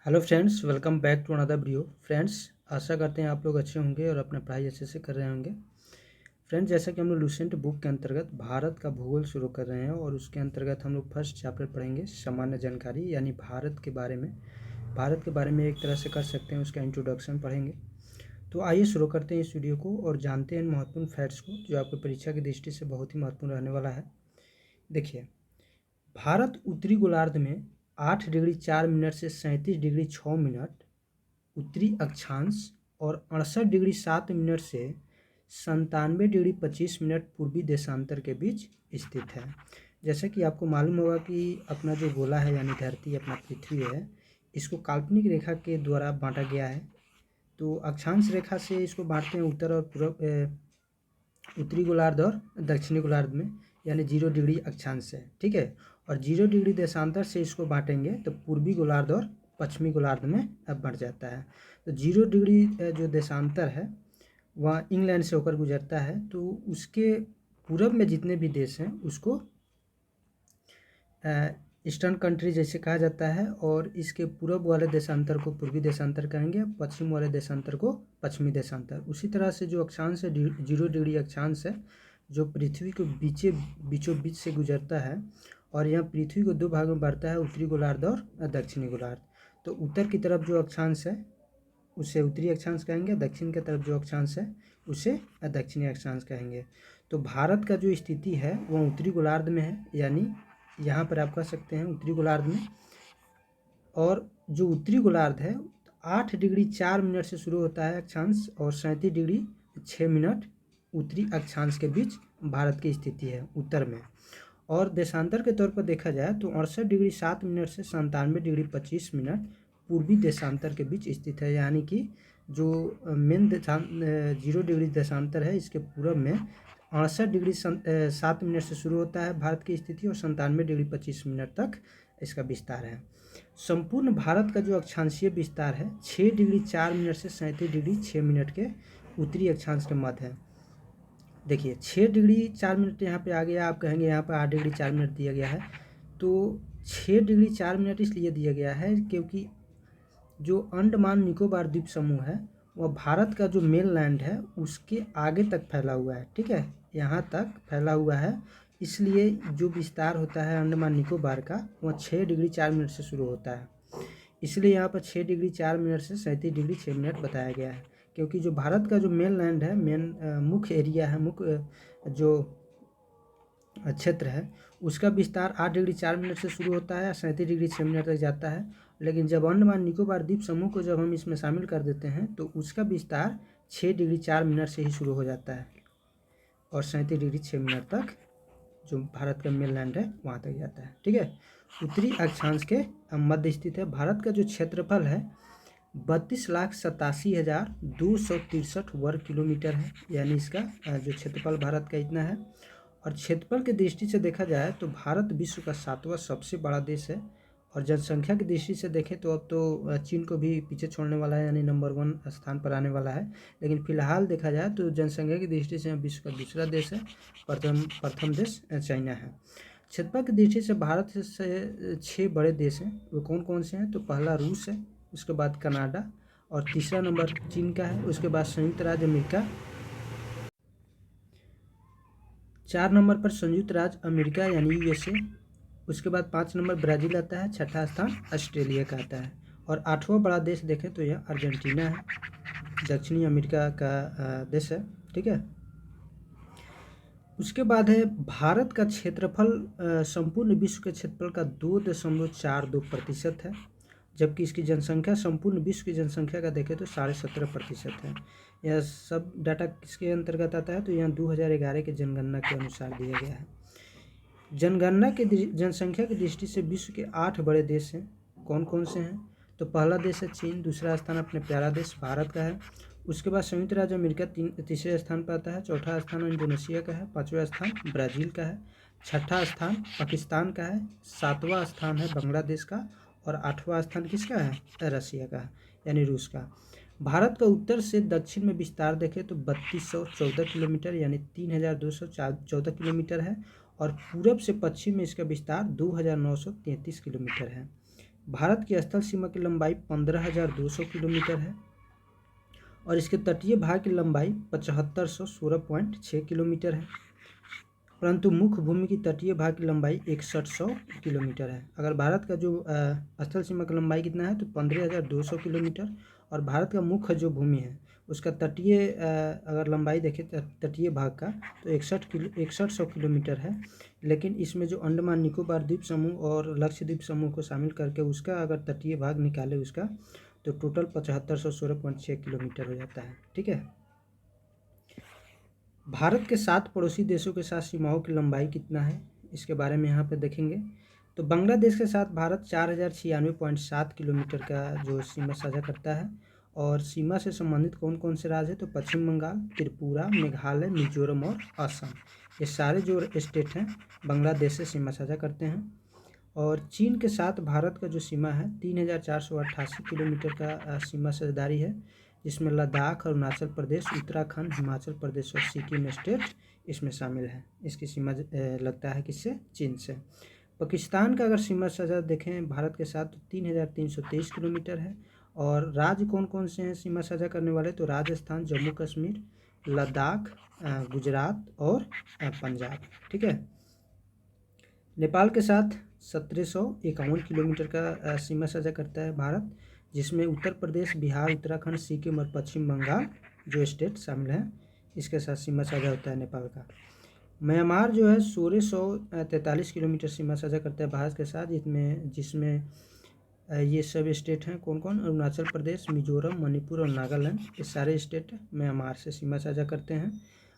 Hello friends, welcome back to another video. Friends, आशा करते हैं आप लोग अच्छे होंगे और अपना पढ़ाई अच्छे से कर रहे होंगे। फ्रेंड्स, जैसा कि हम लोग लुसेंट बुक के अंतर्गत भारत का भूगोल शुरू कर रहे हैं और उसके अंतर्गत हम लोग फर्स्ट चैप्टर पढ़ेंगे सामान्य जानकारी, यानी भारत के बारे में। भारत के बारे में एक तरह से कर सकते हैं उसका इंट्रोडक्शन पढ़ेंगे। तो आइए शुरू करते हैं इस वीडियो को और जानते हैं इन महत्वपूर्ण फैक्ट्स को जो आपकी परीक्षा की दृष्टि से बहुत ही महत्वपूर्ण रहने वाला है। देखिए, भारत उत्तरी गोलार्ध में 8 डिग्री 4 मिनट से 37 डिग्री 6 मिनट उत्तरी अक्षांश और 68 डिग्री 7 मिनट से 97 डिग्री 25 मिनट पूर्वी देशांतर के बीच स्थित है। जैसे कि आपको मालूम होगा कि अपना जो गोला है यानी धरती, अपना पृथ्वी है, इसको काल्पनिक रेखा के द्वारा बांटा गया है। तो अक्षांश रेखा से इसको बांटते हैं उत्तर और पूर्व, उत्तरी गोलार्ध और दक्षिणी गोलार्ध में, यानी 0 डिग्री अक्षांश से, ठीक है। और 0 डिग्री देशांतर से इसको बांटेंगे तो पूर्वी गोलार्ध और पश्चिमी गोलार्ध में अब बढ़ जाता है। तो 0 डिग्री जो देशांतर है वह इंग्लैंड से होकर गुजरता है, तो उसके पूरब में जितने भी देश हैं उसको ईस्टर्न कंट्री जैसे कहा जाता है, और इसके पूर्व वाले देशांतर को पूर्वी देशांतर कहेंगे, पश्चिम वाले देशांतर को पश्चिमी देशांतर। उसी तरह से जो अक्षांश है 0 डिग्री अक्षांश है जो पृथ्वी को बीचों बीच से गुजरता है, और यह पृथ्वी को दो भाग में बांटता है, उत्तरी गोलार्ध और दक्षिणी गोलार्ध। तो उत्तर की तरफ जो अक्षांश है उसे उत्तरी अक्षांश कहेंगे, दक्षिण की तरफ जो अक्षांश है उसे दक्षिणी अक्षांश कहेंगे। तो भारत का जो स्थिति है वह उत्तरी गोलार्ध में है, यानी यहाँ पर आप कह सकते हैं उत्तरी गोलार्ध में। और जो उत्तरी गोलार्ध है 8 डिग्री 4 मिनट से शुरू होता है अक्षांश और 37 डिग्री 6 मिनट उत्तरी अक्षांश के बीच भारत की स्थिति है उत्तर में। और देशांतर के तौर पर देखा जाए तो 68 डिग्री 7 मिनट से 97 डिग्री 25 मिनट पूर्वी देशांतर के बीच स्थित है, यानी कि जो मेन 0 डिग्री देशांतर है इसके पूरब में 68 डिग्री 7 मिनट से शुरू होता है भारत की स्थिति और 97 डिग्री 25 मिनट तक इसका विस्तार है। संपूर्ण भारत का जो अक्षांशीय विस्तार है 6 डिग्री 4 मिनट से 37 डिग्री 6 मिनट के उत्तरी अक्षांश के मध्य है। देखिए 6 डिग्री 4 मिनट यहाँ पे आ गया, आप कहेंगे यहाँ पर 8 डिग्री 4 मिनट दिया गया है। तो 6 डिग्री 4 मिनट इसलिए दिया गया है क्योंकि जो अंडमान निकोबार द्वीप समूह है वह भारत का जो मेन लैंड है उसके आगे तक फैला हुआ है, ठीक है, यहाँ तक फैला हुआ है। इसलिए जो विस्तार होता है अंडमान निकोबार का वह 6 डिग्री 4 मिनट से शुरू होता है। इसलिए यहाँ पर 6 डिग्री 4 मिनट से 37 डिग्री 6 मिनट बताया गया है, क्योंकि जो भारत का जो मेन लैंड है, मेन मुख्य एरिया है, मुख्य जो क्षेत्र है उसका विस्तार 8 डिग्री 4 मिनट से शुरू होता है, 37 डिग्री 6 मिनट तक जाता है। लेकिन जब अंडमान निकोबार द्वीप समूह को जब हम इसमें शामिल कर देते हैं तो उसका विस्तार 6 डिग्री 4 मिनट से ही शुरू हो जाता है और 37 डिग्री 6 मिनट तक जो भारत का मेन लैंड है वहाँ तक जाता है, ठीक है। उत्तरी अक्षांश के मध्य स्थित है। भारत का जो क्षेत्रफल है 32,87,263 वर्ग किलोमीटर है, यानी इसका जो क्षेत्रफल भारत का इतना है। और क्षेत्रफल की दृष्टि से देखा जाए तो भारत विश्व का 7वां सबसे बड़ा देश है, और जनसंख्या की दृष्टि से देखें तो अब तो चीन को भी पीछे छोड़ने वाला है, यानी नंबर 1 स्थान पर आने वाला है। लेकिन फिलहाल देखा जाए तो जनसंख्या की दृष्टि से विश्व का दूसरा देश है, प्रथम देश चाइना है। क्षेत्रफल की दृष्टि से भारत से 6 बड़े देश हैं, वो कौन कौन से हैं? तो पहला रूस है, उसके बाद कनाडा, और तीसरा नंबर चीन का है, उसके बाद संयुक्त राज्य अमेरिका, 4 नंबर पर संयुक्त राज्य अमेरिका यानी यूएसए, उसके बाद 5 नंबर ब्राज़ील आता है, छठा स्थान ऑस्ट्रेलिया का आता है, और 8वां बड़ा देश देखें तो यह अर्जेंटीना है, दक्षिणी अमेरिका का देश है, ठीक है। उसके बाद है भारत का क्षेत्रफल संपूर्ण विश्व के क्षेत्रफल का 2.42% है, जबकि इसकी जनसंख्या संपूर्ण विश्व की जनसंख्या का देखें तो 17.5% है। यह सब डाटा किसके अंतर्गत आता है? तो यहाँ 2011 के जनगणना के अनुसार दिया गया है। जनगणना के जनसंख्या की दृष्टि से विश्व के 8 बड़े देश हैं, कौन कौन से हैं? तो पहला देश है चीन, दूसरा स्थान अपने प्यारा देश भारत का है, उसके बाद संयुक्त राज्य अमेरिका तीसरे स्थान पर आता है, चौथा स्थान इंडोनेशिया का है, पाँचवा स्थान ब्राज़ील का है, छठा स्थान पाकिस्तान का है, 7वां स्थान है बांग्लादेश का, और 8वां स्थान किसका है? रसिया का है, यानी रूस का। भारत का उत्तर से दक्षिण में विस्तार देखें तो 3214 किलोमीटर यानी 3214 किलोमीटर है, और पूरब से पश्चिम में इसका विस्तार 2933 किलोमीटर है, भारत की स्थल सीमा की लंबाई 15,200 किलोमीटर है और इसके तटीय भाग की लंबाई 7516.6 किलोमीटर है, परंतु मुख्य भूमि की तटीय भाग की लंबाई 6100 किलोमीटर है। अगर भारत का जो स्थल सीमा की लंबाई कितना है तो 15,200 किलोमीटर, और भारत का मुख्य जो भूमि है उसका तटीय अगर लंबाई देखें तटीय भाग का तो 6100 किलोमीटर है। लेकिन इसमें जो अंडमान निकोबार द्वीप समूह और लक्षद्वीप समूह को शामिल करके उसका अगर तटीय भाग निकाले उसका तो टोटल 7516.6 किलोमीटर हो जाता है। ठीक है। भारत के 7 पड़ोसी देशों के साथ सीमाओं की लंबाई कितना है, इसके बारे में यहाँ पे देखेंगे। तो बांग्लादेश के साथ भारत 4096.7 किलोमीटर का जो सीमा साझा करता है, और सीमा से संबंधित कौन कौन से राज्य है तो पश्चिम बंगाल, त्रिपुरा, मेघालय, मिजोरम और असम, ये सारे जो स्टेट हैं बांग्लादेश से सीमा साझा करते हैं। और चीन के साथ भारत का जो सीमा है 3488 किलोमीटर का सीमा साझेदारी है, जिसमें लद्दाख, अरुणाचल प्रदेश, उत्तराखंड, हिमाचल प्रदेश और सिक्किम स्टेट इसमें शामिल है। इसकी सीमा लगता है किससे, चीन से। पाकिस्तान का अगर सीमा साझा देखें भारत के साथ तो 3323 किलोमीटर है। और राज्य कौन कौन से हैं सीमा साझा करने वाले, तो राजस्थान, जम्मू कश्मीर, लद्दाख, गुजरात और पंजाब। ठीक है। नेपाल के साथ 1751 किलोमीटर का सीमा साझा करता है भारत, जिसमें उत्तर प्रदेश, बिहार, उत्तराखंड, सिक्किम और पश्चिम बंगाल जो स्टेट शामिल हैं, इसके साथ सीमा साझा होता है नेपाल का। म्यांमार जो है 1643 किलोमीटर सीमा साझा करता है भारत के साथ, जिसमें ये सब स्टेट हैं कौन कौन, अरुणाचल प्रदेश, मिजोरम, मणिपुर और नागालैंड, ये सारे स्टेट म्यांमार से सीमा साझा करते हैं।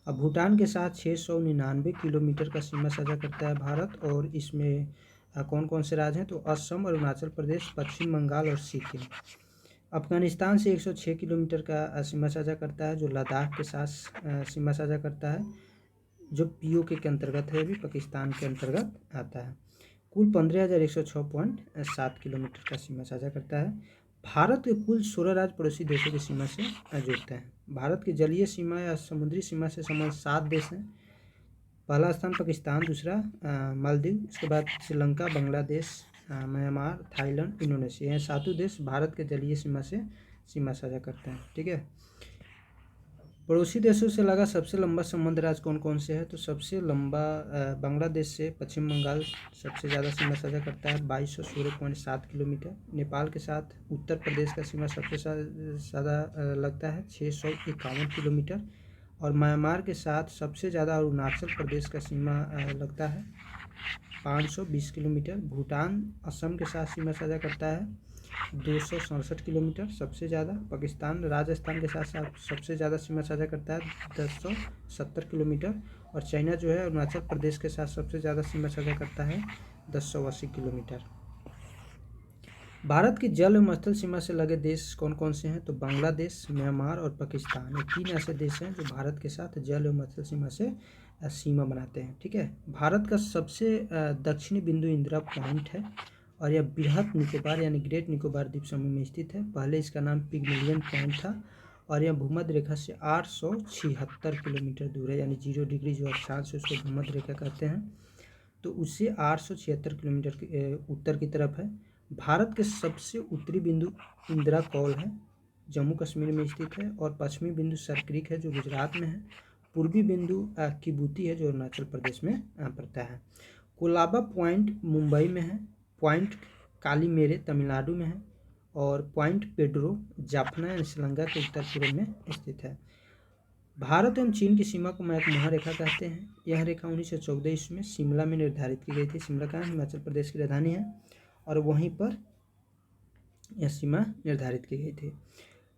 अब भूटान के साथ 699 किलोमीटर का सीमा साझा करता है भारत, और इसमें कौन कौन से राज्य हैं तो असम, अरुणाचल प्रदेश, पश्चिम बंगाल और सिक्किम। अफगानिस्तान से 106 किलोमीटर का सीमा साझा करता है, जो लद्दाख के साथ सीमा साझा करता है, जो पीओके के अंतर्गत है, भी पाकिस्तान के अंतर्गत आता है। कुल 15,106.7 किलोमीटर का सीमा साझा करता है। भारत के कुल 16 राज्य पड़ोसी देशों की सीमा से जुड़ते हैं। भारत की जलीय सीमा या समुद्री सीमा से संबंध 7 देश हैं। पहला स्थान पाकिस्तान, दूसरा मालदीव, इसके बाद Sri Lanka, Bangladesh, Myanmar, Thailand, Indonesia, ये 7 देश भारत के जलीय सीमा से सीमा साझा करते हैं। ठीक है। पड़ोसी देशों से लगा सबसे लंबा संबंध राज्य कौन कौन से है, तो सबसे लंबा बांग्लादेश से पश्चिम बंगाल सबसे ज़्यादा सीमा साझा करता है 2216.7 किलोमीटर। नेपाल के साथ उत्तर प्रदेश का सीमा सबसे ज़्यादा लगता है 651 किलोमीटर। और म्यांमार के साथ सबसे ज़्यादा अरुणाचल प्रदेश का सीमा लगता है 520 किलोमीटर। भूटान असम के साथ सीमा साझा करता है 267 किलोमीटर सबसे ज़्यादा। पाकिस्तान राजस्थान के साथ सबसे ज़्यादा सीमा साझा करता है 1070 किलोमीटर। और चाइना जो है अरुणाचल प्रदेश के साथ सबसे ज़्यादा सीमा साझा करता है 1080 किलोमीटर। भारत की जल एवं स्थल सीमा से लगे देश कौन कौन से हैं, तो बांग्लादेश, म्यांमार और पाकिस्तान, ये 3 ऐसे देश हैं जो भारत के साथ जल एवं स्थल सीमा से सीमा बनाते हैं। ठीक है। भारत का सबसे दक्षिणी बिंदु इंदिरा पॉइंट है, और यह बृहद निकोबार यानी ग्रेट निकोबार द्वीप समूह में स्थित है। पहले इसका नाम पिग्मलियन पॉइंट था, और यह भूमध्य रेखा से 876 किलोमीटर दूर है, यानी 0 डिग्री जो अक्षांश है उसको भूमध्य रेखा कहते हैं, तो उससे 876 किलोमीटर उत्तर की तरफ है। भारत के सबसे उत्तरी बिंदु इंदिरा कौल है, जम्मू कश्मीर में स्थित है। और पश्चिमी बिंदु सरक्रिक है जो गुजरात में है। पूर्वी बिंदु किबूती है जो अरुणाचल प्रदेश में पड़ता है। कोलाबा पॉइंट मुंबई में है। पॉइंट कालीमेरे तमिलनाडु में है। और पॉइंट पेड्रो जाफना यानी श्रीलंका के उत्तर पूर्व में स्थित है। भारत एवं चीन की सीमा को मैक महारेखा कहते हैं। यह रेखा 1914 ईस्वी में शिमला में निर्धारित की गई थी। शिमला का हिमाचल प्रदेश की राजधानी है, और वहीं पर यह सीमा निर्धारित की गई थी।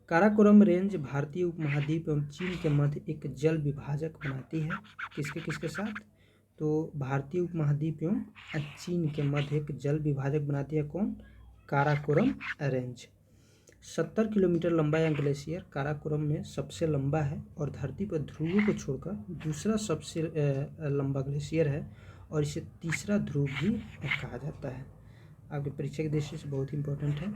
काराकोरम रेंज भारतीय उपमहाद्वीप एवं चीन के मध्य एक जल विभाजक बनाती है। किसके किसके साथ, तो भारतीय उपमहाद्वीप एवं चीन के मध्य एक जल विभाजक बनाती है कौन, काराकोरम रेंज। 70 किलोमीटर लंबा यह ग्लेशियर काराकोरम में सबसे लंबा है, और धरती पर ध्रुवों को छोड़कर दूसरा सबसे लंबा ग्लेशियर है, और इसे तीसरा ध्रुव भी कहा जाता है। आपके परीक्षा की दृष्टि से बहुत इंपॉर्टेंट है।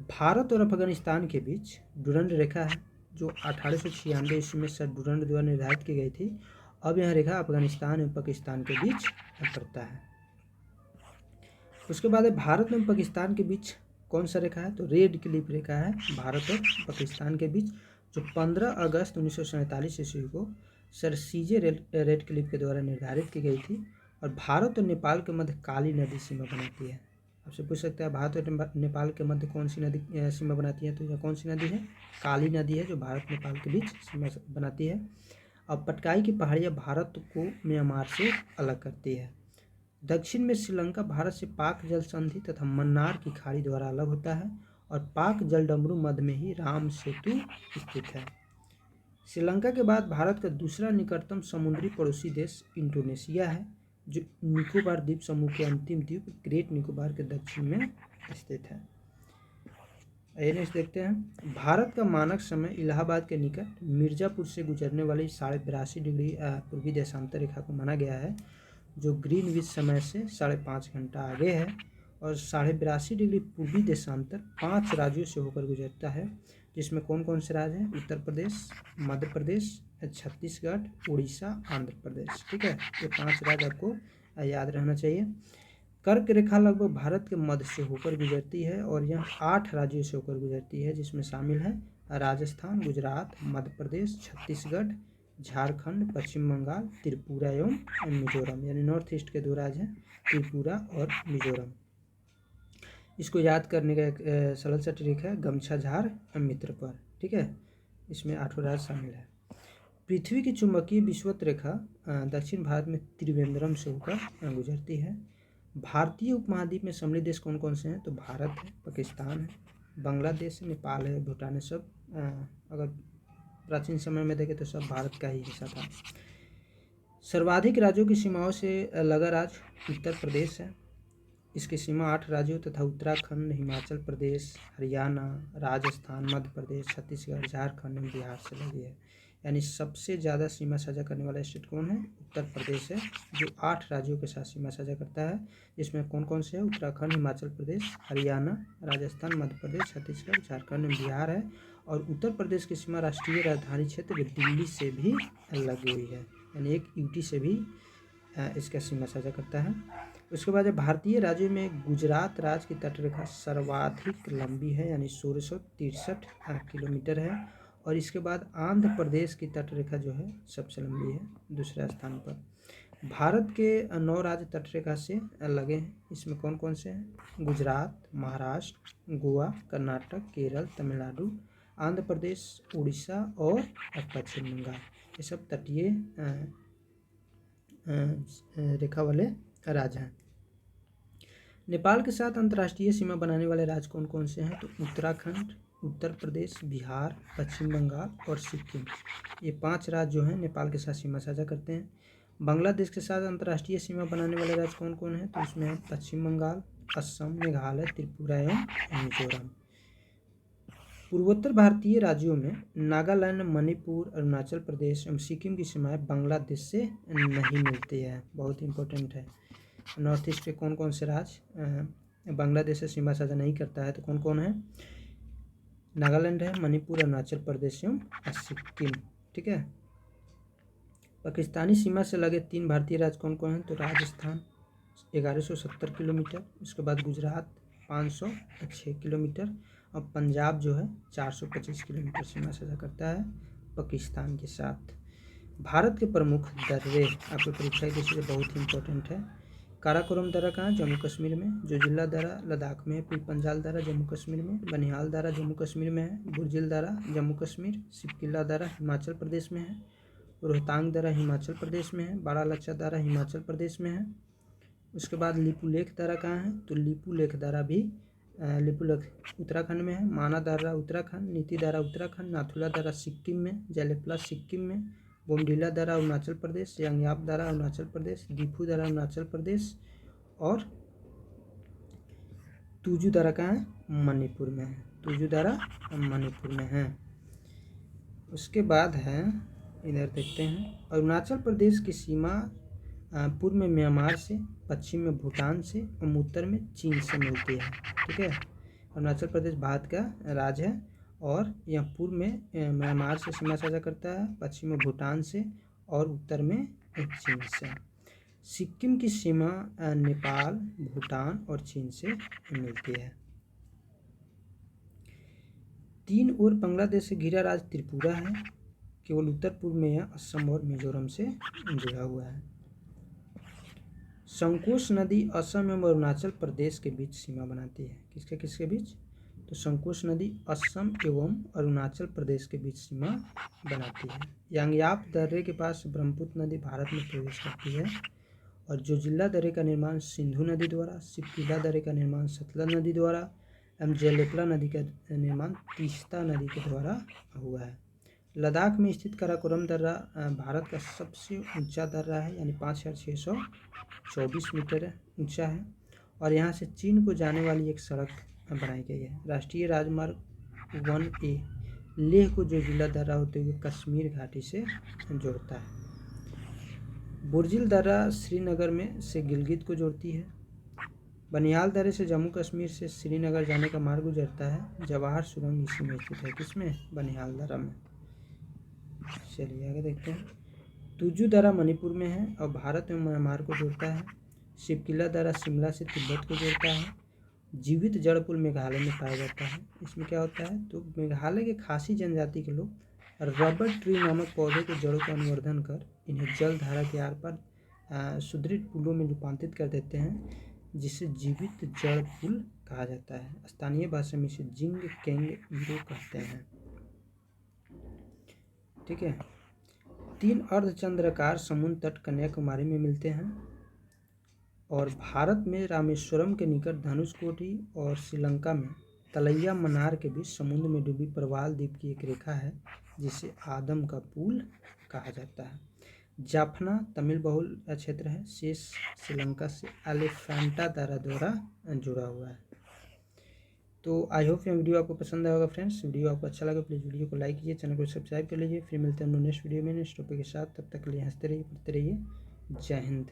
भारत और अफगानिस्तान के बीच डुरंड रेखा है, जो 1896 ईस्वी में सर डुरंड द्वारा निर्धारित की गई थी। अब यह रेखा अफगानिस्तान और पाकिस्तान के बीच पड़ता है। उसके बाद है भारत और पाकिस्तान के बीच कौन सा रेखा है, तो रेड क्लिफ रेखा है भारत और पाकिस्तान के बीच, जो 15 अगस्त 1947 ईस्वी को सर सीजे रेड क्लिफ के द्वारा निर्धारित की गई थी और भारत और नेपाल के मध्य काली नदी सीमा बनाती है। आपसे पूछ सकता है भारत और नेपाल के मध्य कौन सी नदी सीमा बनाती है, तो यह कौन सी नदी है, काली नदी है जो भारत नेपाल के बीच सीमा बनाती है। अब पटकाई की पहाड़ियाँ भारत को म्यांमार से अलग करती है। दक्षिण में श्रीलंका भारत से पाक जल संधि तथा मन्नार की खाड़ी द्वारा अलग होता है और पाक जलडमरू मध्य में ही राम सेतु स्थित है। श्रीलंका के बाद भारत का दूसरा निकटतम समुद्री पड़ोसी देश इंडोनेशिया है, जो निकोबार द्वीप समूह के अंतिम द्वीप ग्रेट निकोबार के दक्षिण में स्थित है। नेक्स्ट देखते हैं, भारत का मानक समय इलाहाबाद के निकट मिर्जापुर से गुजरने वाली 82.5 डिग्री पूर्वी देशांतर रेखा को माना गया है, जो ग्रीनविच समय से 5.5 घंटा आगे है और 82.5 डिग्री पूर्वी देशांतर 5 राज्यों से होकर गुजरता है, जिसमें कौन कौन से राज्य हैं, उत्तर प्रदेश, मध्य प्रदेश, छत्तीसगढ़, उड़ीसा, आंध्र प्रदेश। ठीक है, ये 5 राज्य आपको याद रहना चाहिए। कर्क रेखा लगभग भारत के मध्य से होकर गुजरती है और यह 8 राज्यों से होकर गुजरती है, जिसमें शामिल है राजस्थान, गुजरात, मध्य प्रदेश, छत्तीसगढ़, झारखंड, पश्चिम बंगाल, त्रिपुरा एवं मिजोरम। यानी नॉर्थ ईस्ट के 2 राज्य हैं, त्रिपुरा और मिजोरम। इसको याद करने का एक सरल सा ट्रिक है, गमछा झार मित्र पर। ठीक है, इसमें 8 राज्य शामिल है। पृथ्वी की चुंबकीय विषुवत रेखा दक्षिण भारत में त्रिवेंद्रम से होकर गुजरती है। भारतीय उपमहाद्वीप में सम्मिलित देश कौन कौन से हैं, तो भारत है, पाकिस्तान है, बांग्लादेश है, नेपाल है, भूटान है। सब अगर प्राचीन समय में देखें तो सब भारत का ही हिस्सा था। सर्वाधिक राज्यों की सीमाओं से लगा राज्य उत्तर प्रदेश है। इसकी सीमा 8 राज्यों तथा उत्तराखंड, हिमाचल प्रदेश, हरियाणा, राजस्थान, मध्य प्रदेश, छत्तीसगढ़, झारखंड एवं बिहार से लगी है। यानी सबसे ज़्यादा सीमा साझा करने वाला स्टेट कौन है, उत्तर प्रदेश है, जो 8 राज्यों के साथ सीमा साझा करता है। इसमें कौन कौन से है, उत्तराखंड, हिमाचल प्रदेश, हरियाणा, राजस्थान, मध्य प्रदेश, छत्तीसगढ़, झारखंड एवं बिहार है। और उत्तर प्रदेश की सीमा राष्ट्रीय राजधानी क्षेत्र दिल्ली से भी लगी हुई है, यानी एक यूटी से भी इसका सीमा साझा करता है। उसके बाद भारतीय राज्यों में गुजरात राज्य की तटरेखा सर्वाधिक लंबी है, यानी 1663 किलोमीटर है। और इसके बाद आंध्र प्रदेश की तटरेखा जो है सबसे लंबी है, दूसरे स्थान पर। भारत के 9 राज्य तटरेखा से लगे हैं। इसमें कौन कौन से हैं, गुजरात, महाराष्ट्र, गोवा, कर्नाटक, केरल, तमिलनाडु, आंध्र प्रदेश, उड़ीसा और पश्चिम बंगाल। ये सब तटीय रेखा वाले राज्य हैं। नेपाल के साथ अंतर्राष्ट्रीय सीमा बनाने वाले राज्य कौन कौन से हैं, तो उत्तराखंड, उत्तर प्रदेश, बिहार, पश्चिम बंगाल और सिक्किम। ये 5 राज्य जो हैं नेपाल के साथ सीमा साझा करते हैं। बांग्लादेश के साथ अंतर्राष्ट्रीय सीमा बनाने वाले राज्य कौन कौन हैं, तो इसमें पश्चिम बंगाल, असम, मेघालय, त्रिपुरा एवं मिजोरम। पूर्वोत्तर भारतीय राज्यों में नागालैंड, मणिपुर, अरुणाचल प्रदेश एवं सिक्किम की सीमाएं बांग्लादेश से नहीं मिलती है, बहुत इंपॉर्टेंट है। नॉर्थ ईस्ट के कौन कौन से राज्य बांग्लादेश से सीमा साझा नहीं करता है, तो कौन कौन है, नागालैंड है, मणिपुर, अरुणाचल प्रदेश एवं सिक्किम। ठीक है, पाकिस्तानी सीमा से लगे 3 भारतीय राज्य कौन कौन हैं, तो राजस्थान 1170 किलोमीटर, उसके बाद गुजरात 506 किलोमीटर और पंजाब जो है 425 किलोमीटर सीमा साझा करता है पाकिस्तान के साथ। भारत के प्रमुख दर्रे आपकी परीक्षा की दृष्टि से बहुत ही इंपॉर्टेंट है। काराकोरम दर्रा कहाँ है, जम्मू कश्मीर में। जोजिला दर्रा लद्दाख में है। पीरपंजाल दर्रा जम्मू कश्मीर में। बनिहाल दर्रा जम्मू कश्मीर में है। बुरजिल दर्रा जम्मू कश्मीर। सिपकिला दर्रा हिमाचल प्रदेश में है। रोहतांग दर्रा हिमाचल प्रदेश में है। बारालाचा दर्रा हिमाचल प्रदेश में है। उसके बाद लिपुलेख दर्रा कहाँ है, तो लिपुलेख दर्रा भी लिपुलेख उत्तराखंड में है। माना दर्रा उत्तराखंड, नीति दर्रा उत्तराखंड, नाथुला दर्रा सिक्किम में, जलेपला सिक्किम में, बोमडीला दर्रा अरुणाचल प्रदेश, यांगयाप दर्रा अरुणाचल प्रदेश, दीफू दर्रा अरुणाचल प्रदेश और तुजू दर्रा कहाँ है, मणिपुर में है। तुजू दर्रा मणिपुर में है। उसके बाद है, इधर देखते हैं, अरुणाचल प्रदेश की सीमा पूर्व में म्यांमार से, पश्चिम में भूटान से और उत्तर में चीन से मिलती है। ठीक है, अरुणाचल प्रदेश भारत का राज्य है और यह पूर्व में म्यांमार से सीमा साझा करता है, पश्चिम में भूटान से और उत्तर में चीन से। सिक्किम की सीमा नेपाल, भूटान और चीन से मिलती है। 3 ओर बांग्लादेश से घिरा राज्य त्रिपुरा है। केवल उत्तर पूर्व में यह असम और मिजोरम से जुड़ा हुआ है। संकोश नदी असम एवं अरुणाचल प्रदेश के बीच सीमा बनाती है। किसके किसके बीच? तो संकोश नदी असम एवं अरुणाचल प्रदेश के बीच सीमा बनाती है। यांगयाप दर्रे के पास ब्रह्मपुत्र नदी भारत में प्रवेश करती है और जोजिला दर्रे का निर्माण सिंधु नदी द्वारा, सिपकिला दर्रे का निर्माण सतलज नदी द्वारा एवं जेलेपला नदी का निर्माण तीस्ता नदी के द्वारा हुआ है। लद्दाख में स्थित काराकोरम दर्रा भारत का सबसे ऊंचा दर्रा है, यानी 5624 मीटर ऊंचा है और यहाँ से चीन को जाने वाली एक सड़क बनाई गई है। राष्ट्रीय राजमार्ग 1A लेह को जोजिला दर्रा होते हुए कश्मीर घाटी से जोड़ता है। बुर्जिल दर्रा श्रीनगर में से गिलगित को जोड़ती है। बनिहाल दर्रे से जम्मू कश्मीर से श्रीनगर जाने का मार्ग गुजरता है। जवाहर सुरंग इसी में स्थित है। किसमें? बनिहाल दर्रा में। चलिए आगे देखते हैं। तुजू दर्रा मणिपुर में है और भारत में म्यांमार को जोड़ता है। शिवकिला दर्रा शिमला से तिब्बत को जोड़ता है। जीवित जड़ पुल मेघालय में पाया जाता है। इसमें क्या होता है? तो मेघालय के खासी जनजाति के लोग रबर ट्री नामक पौधे के जड़ों का अनुवर्धन कर इन्हें जल धारा के आर पार सुदृढ़ पुलों में रूपांतरित कर देते हैं, जिसे जीवित जड़ पुल कहा जाता है। स्थानीय भाषा में इसे जिंग केंग इरो कहते हैं। ठीक है। 3 अर्धचंद्राकार समुद्र तट कन्याकुमारी में मिलते हैं और भारत में रामेश्वरम के निकट धनुषकोटी और श्रीलंका में तलैया मन्नार के बीच समुद्र में डूबी प्रवाल द्वीप की एक रेखा है, जिसे आदम का पुल कहा जाता है। जाफना तमिल बहुल क्षेत्र है। शेष श्रीलंका से एलिफेंटा द्वारा जुड़ा हुआ है। तो आई होप ये वीडियो आपको पसंद आया होगा फ्रेंड्स। वीडियो आपको अच्छा लगा प्लीज़ वीडियो को लाइक कीजिए, चैनल को सब्सक्राइब कर लीजिए। फिर मिलते हैं हम नेक्स्ट वीडियो में नेक्स्ट टॉपिक के साथ। तब तक के लिए हंसते रहिए, पढ़ते रहिए। जय हिंद।